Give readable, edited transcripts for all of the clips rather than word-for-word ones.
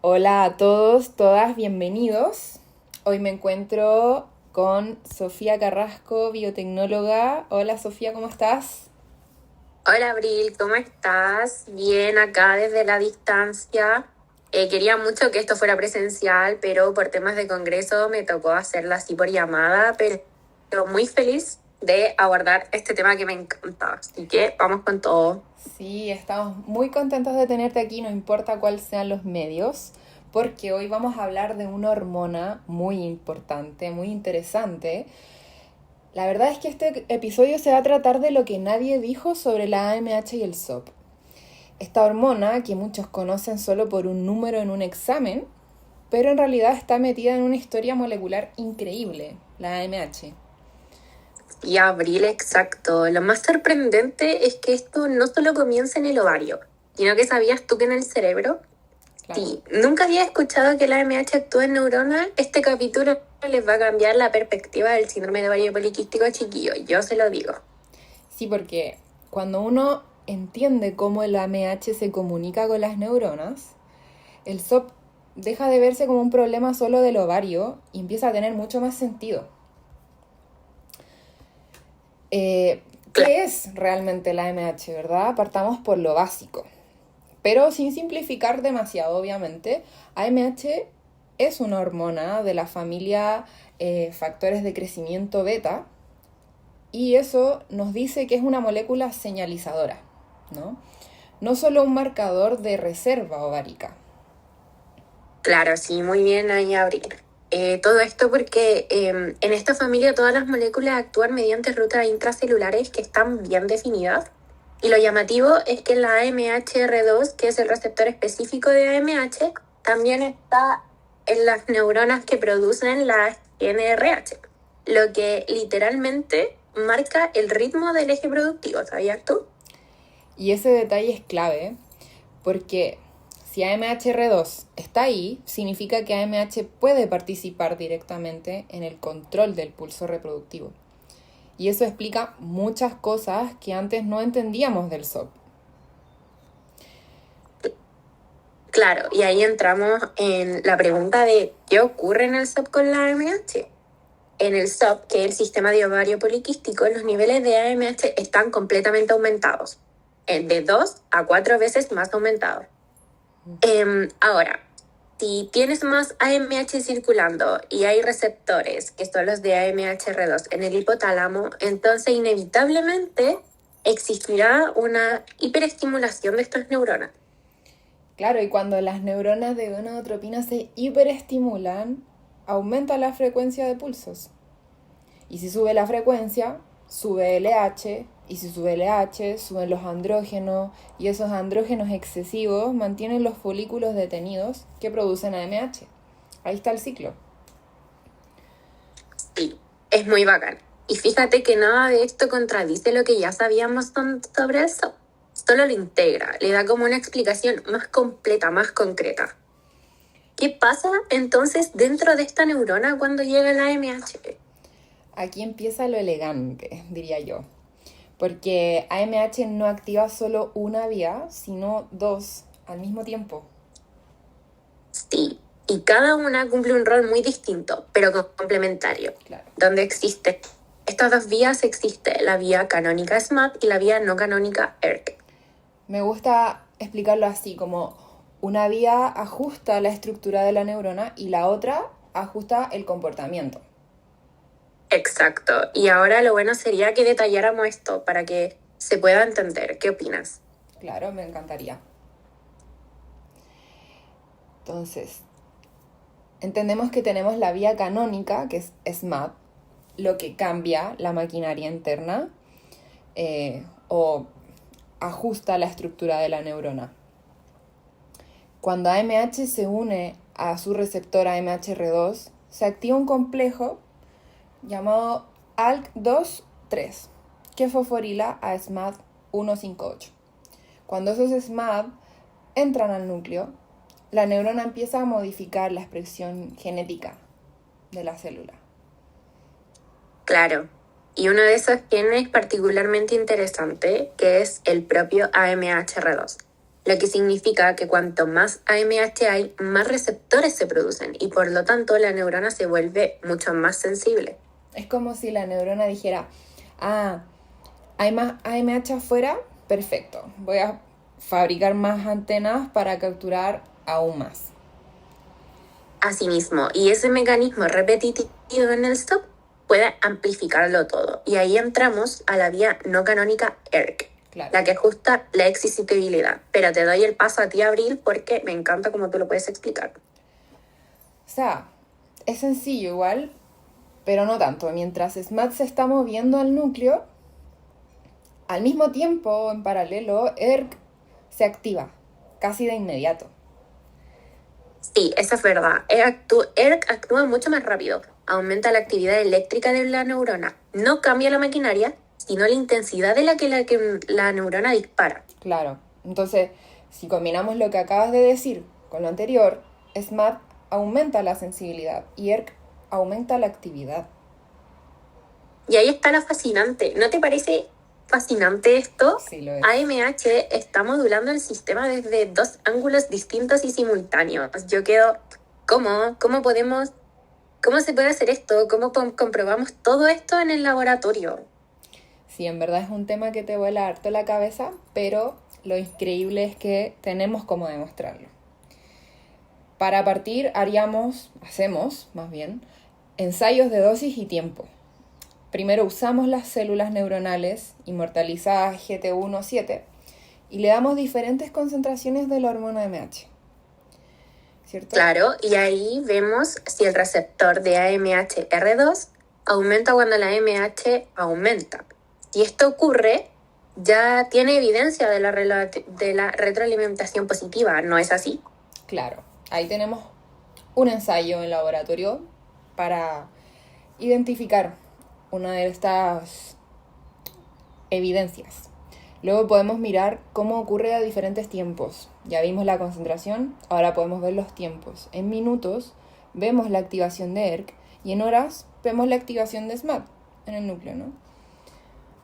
Hola a todos, todas, bienvenidos. Hoy me encuentro con Sofía Carrasco, biotecnóloga. Hola Sofía, ¿cómo estás? Hola Abril, ¿cómo estás? Bien, acá desde la distancia. Quería mucho que esto fuera presencial, pero por temas de congreso me tocó hacerla así por llamada, pero muy feliz de abordar este tema que me encanta. Así que vamos con todo. Sí, estamos muy contentos de tenerte aquí, no importa cuáles sean los medios, porque hoy vamos a hablar de una hormona muy importante, muy interesante. La verdad es que este episodio se va a tratar de lo que nadie dijo sobre la AMH y el SOP. Esta hormona, que muchos conocen solo por un número en un examen, pero en realidad está metida en una historia molecular increíble, la AMH. Y Abril, exacto. Lo más sorprendente es que esto no solo comienza en el ovario, sino que sabías tú que en el cerebro. Claro. Sí, nunca había escuchado que la AMH actúa en neuronas. Este capítulo les va a cambiar la perspectiva del síndrome de ovario poliquístico chiquillo, yo se lo digo. Sí, porque cuando uno entiende cómo el AMH se comunica con las neuronas, el SOP deja de verse como un problema solo del ovario y empieza a tener mucho más sentido. ¿Qué es realmente la AMH, verdad? Partamos por lo básico. Pero sin simplificar demasiado, obviamente, AMH es una hormona de la familia factores de crecimiento beta y eso nos dice que es una molécula señalizadora, ¿no? No solo un marcador de reserva ovárica. Claro, sí, muy bien ahí, Abril. Todo esto porque en esta familia todas las moléculas actúan mediante rutas intracelulares que están bien definidas. Y lo llamativo es que la AMHR2, que es el receptor específico de AMH, también está en las neuronas que producen la NRH, lo que literalmente marca el ritmo del eje productivo, ¿sabías tú? Y ese detalle es clave porque si AMHR2 está ahí, significa que AMH puede participar directamente en el control del pulso reproductivo. Y eso explica muchas cosas que antes no entendíamos del SOP. Claro, y ahí entramos en la pregunta de ¿qué ocurre en el SOP con la AMH? En el SOP, que es el sistema de ovario poliquístico, los niveles de AMH están completamente aumentados, de 2 a 4 veces más aumentados. Ahora, si tienes más AMH circulando y hay receptores, que son los de AMHR2, en el hipotálamo, entonces inevitablemente existirá una hiperestimulación de estas neuronas. Claro, y cuando las neuronas de gonadotropina se hiperestimulan, aumenta la frecuencia de pulsos. Y si sube la frecuencia, sube LH, y si sube LH, suben los andrógenos, y esos andrógenos excesivos mantienen los folículos detenidos que producen AMH. Ahí está el ciclo. Sí, es muy bacán. Y fíjate que nada de esto contradice lo que ya sabíamos sobre eso. Solo lo integra, le da como una explicación más completa, más concreta. ¿Qué pasa entonces dentro de esta neurona cuando llega la AMH? Aquí empieza lo elegante, diría yo. Porque AMH no activa solo una vía, sino dos al mismo tiempo. Sí, y cada una cumple un rol muy distinto, pero complementario. Claro. Donde existe estas dos vías, existe la vía canónica SMAP y la vía no canónica ERK. Me gusta explicarlo así, como una vía ajusta la estructura de la neurona y la otra ajusta el comportamiento. Exacto. Y ahora lo bueno sería que detalláramos esto para que se pueda entender. ¿Qué opinas? Claro, me encantaría. Entonces, entendemos que tenemos la vía canónica, que es SMAP, lo que cambia la maquinaria interna o ajusta la estructura de la neurona. Cuando AMH se une a su receptor AMHR2, se activa un complejo llamado ALK2-3, que fosforila a SMAD158. Cuando esos SMAD entran al núcleo, la neurona empieza a modificar la expresión genética de la célula. Claro. Y uno de esos genes particularmente interesante, que es el propio AMHR2. lo que significa que cuanto más AMH hay, más receptores se producen y por lo tanto la neurona se vuelve mucho más sensible. Es como si la neurona dijera, hay más AMH afuera, perfecto, voy a fabricar más antenas para capturar aún más. Asimismo, y ese mecanismo repetitivo en el stop puede amplificarlo todo. Y ahí entramos a la vía no canónica ERK, Claro. la que ajusta la excitabilidad. Pero te doy el paso a ti, Abril, porque me encanta cómo tú lo puedes explicar. O sea, es sencillo igual, pero no tanto. Mientras SMAD se está moviendo al núcleo, al mismo tiempo, en paralelo, ERK se activa, casi de inmediato. Sí, eso es verdad. ERK actúa mucho más rápido, aumenta la actividad eléctrica de la neurona, no cambia la maquinaria, sino la intensidad de la que la neurona dispara. Claro. Entonces, si combinamos lo que acabas de decir con lo anterior, SMAD aumenta la sensibilidad y ERK aumenta la actividad. Y ahí está lo fascinante. ¿No te parece fascinante esto? Sí, lo es. AMH está modulando el sistema desde dos ángulos distintos y simultáneos. Yo quedo, ¿cómo se puede hacer esto? ¿Cómo comprobamos todo esto en el laboratorio? Sí, en verdad es un tema que te vuela harto la cabeza, pero lo increíble es que tenemos cómo demostrarlo. Para partir hacemos más bien, ensayos de dosis y tiempo. Primero usamos las células neuronales inmortalizadas GT1-7 y le damos diferentes concentraciones de la hormona MH. ¿Cierto? Claro, y ahí vemos si el receptor de AMH-R2 aumenta cuando la MH aumenta. Si esto ocurre, ya tiene evidencia de la retroalimentación positiva, ¿no es así? Claro, ahí tenemos un ensayo en laboratorio para identificar una de estas evidencias. Luego podemos mirar cómo ocurre a diferentes tiempos. Ya vimos la concentración, ahora podemos ver los tiempos. En minutos vemos la activación de ERK y en horas vemos la activación de SMAD en el núcleo, ¿no?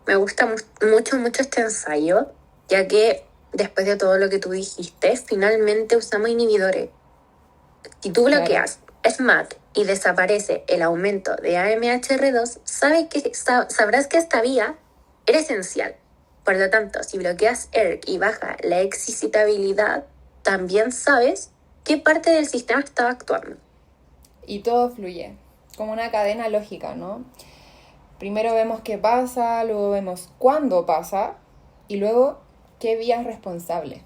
Me gusta mucho este ensayo, ya que después de todo lo que tú dijiste, finalmente usamos inhibidores. Si tú bloqueas SMAD y desaparece el aumento de AMHR2, sabrás que esta vía era esencial. Por lo tanto, si bloqueas ERK y baja la excitabilidad, también sabes qué parte del sistema estaba actuando. Y todo fluye, como una cadena lógica, ¿no? Primero vemos qué pasa, luego vemos cuándo pasa y luego qué vía es responsable.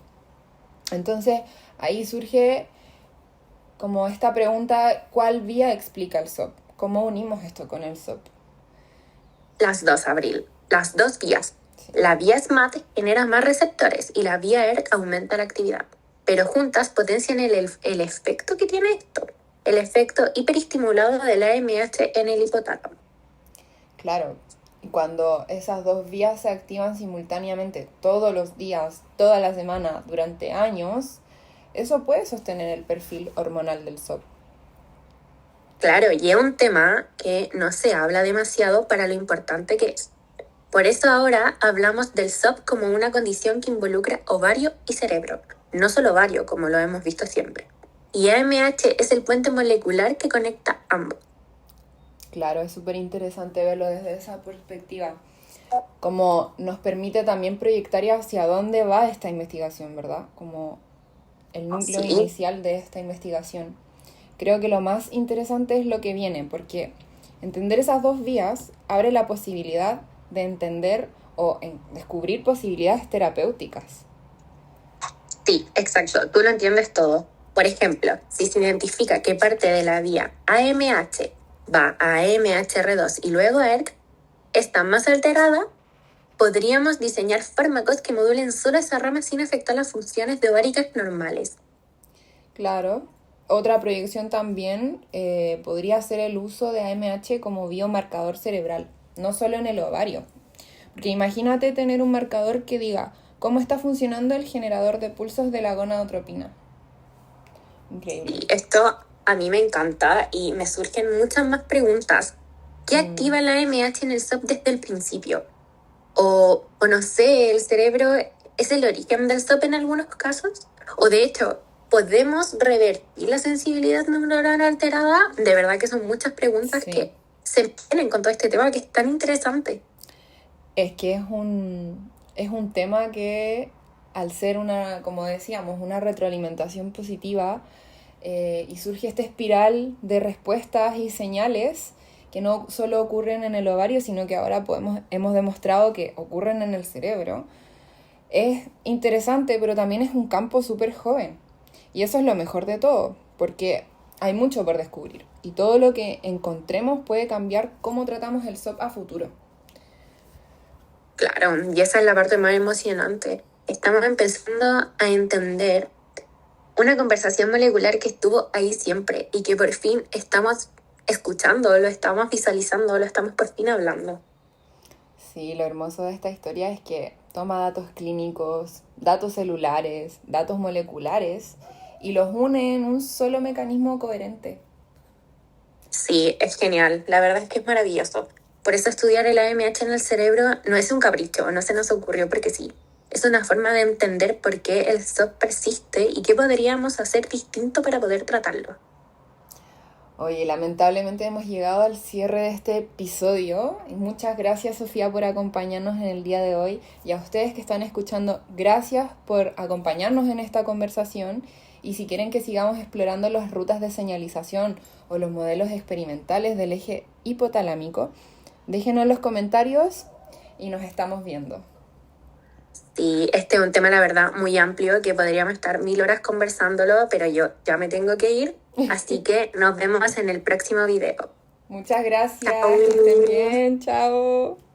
Entonces ahí surge como esta pregunta, ¿cuál vía explica el SOP? ¿Cómo unimos esto con el SOP? Las dos, Abril. Las dos vías. Sí. La vía SMAD genera más receptores y la vía ERK aumenta la actividad. Pero juntas potencian el efecto que tiene esto. El efecto hiperestimulado de la AMH en el hipotálamo. Claro, y cuando esas dos vías se activan simultáneamente todos los días, toda la semana, durante años, eso puede sostener el perfil hormonal del SOP. Claro, y es un tema que no se habla demasiado para lo importante que es. Por eso ahora hablamos del SOP como una condición que involucra ovario y cerebro, no solo ovario, como lo hemos visto siempre. Y AMH es el puente molecular que conecta ambos. Claro, es súper interesante verlo desde esa perspectiva. Como nos permite también proyectar hacia dónde va esta investigación, ¿verdad? Como el núcleo inicial de esta investigación. Creo que lo más interesante es lo que viene, porque entender esas dos vías abre la posibilidad de entender o descubrir posibilidades terapéuticas. Sí, exacto, tú lo entiendes todo. Por ejemplo, si se identifica que parte de la vía AMH va a AMHR2 y luego a ERK está más alterada, podríamos diseñar fármacos que modulen solo esa rama sin afectar las funciones de ováricas normales. Claro. Otra proyección también podría ser el uso de AMH como biomarcador cerebral, no solo en el ovario. Porque imagínate tener un marcador que diga cómo está funcionando el generador de pulsos de la gonadotropina. Increíble. Y esto a mí me encanta y me surgen muchas más preguntas. ¿Qué activa la AMH en el SOP desde el principio? O no sé, el cerebro es el origen del SOP en algunos casos, o de hecho, ¿podemos revertir la sensibilidad neuronal alterada? De verdad que son muchas preguntas Sí. que se tienen con todo este tema que es tan interesante. Es que es un tema que, al ser una, como decíamos, una retroalimentación positiva, y surge esta espiral de respuestas y señales que no solo ocurren en el ovario, sino que ahora hemos demostrado que ocurren en el cerebro. Es interesante, pero también es un campo súper joven. Y eso es lo mejor de todo, porque hay mucho por descubrir. Y todo lo que encontremos puede cambiar cómo tratamos el SOP a futuro. Claro, y esa es la parte más emocionante. Estamos empezando a entender una conversación molecular que estuvo ahí siempre y que por fin estamos escuchando, lo estamos visualizando, lo estamos por fin hablando. Sí, lo hermoso de esta historia es que toma datos clínicos, datos celulares, datos moleculares y los une en un solo mecanismo coherente. Sí, es genial, la verdad es que es maravilloso. Por eso estudiar el AMH en el cerebro no es un capricho, no se nos ocurrió porque sí. Es una forma de entender por qué el SOP persiste y qué podríamos hacer distinto para poder tratarlo. Oye, lamentablemente hemos llegado al cierre de este episodio. Y muchas gracias, Sofía, por acompañarnos en el día de hoy. Y a ustedes que están escuchando, gracias por acompañarnos en esta conversación. Y si quieren que sigamos explorando las rutas de señalización o los modelos experimentales del eje hipotalámico, déjenos en los comentarios y nos estamos viendo. Sí, este es un tema, la verdad, muy amplio que podríamos estar 1000 horas conversándolo, pero yo ya me tengo que ir, así que nos vemos en el próximo video. Muchas gracias, Chao. que estén bien, chao.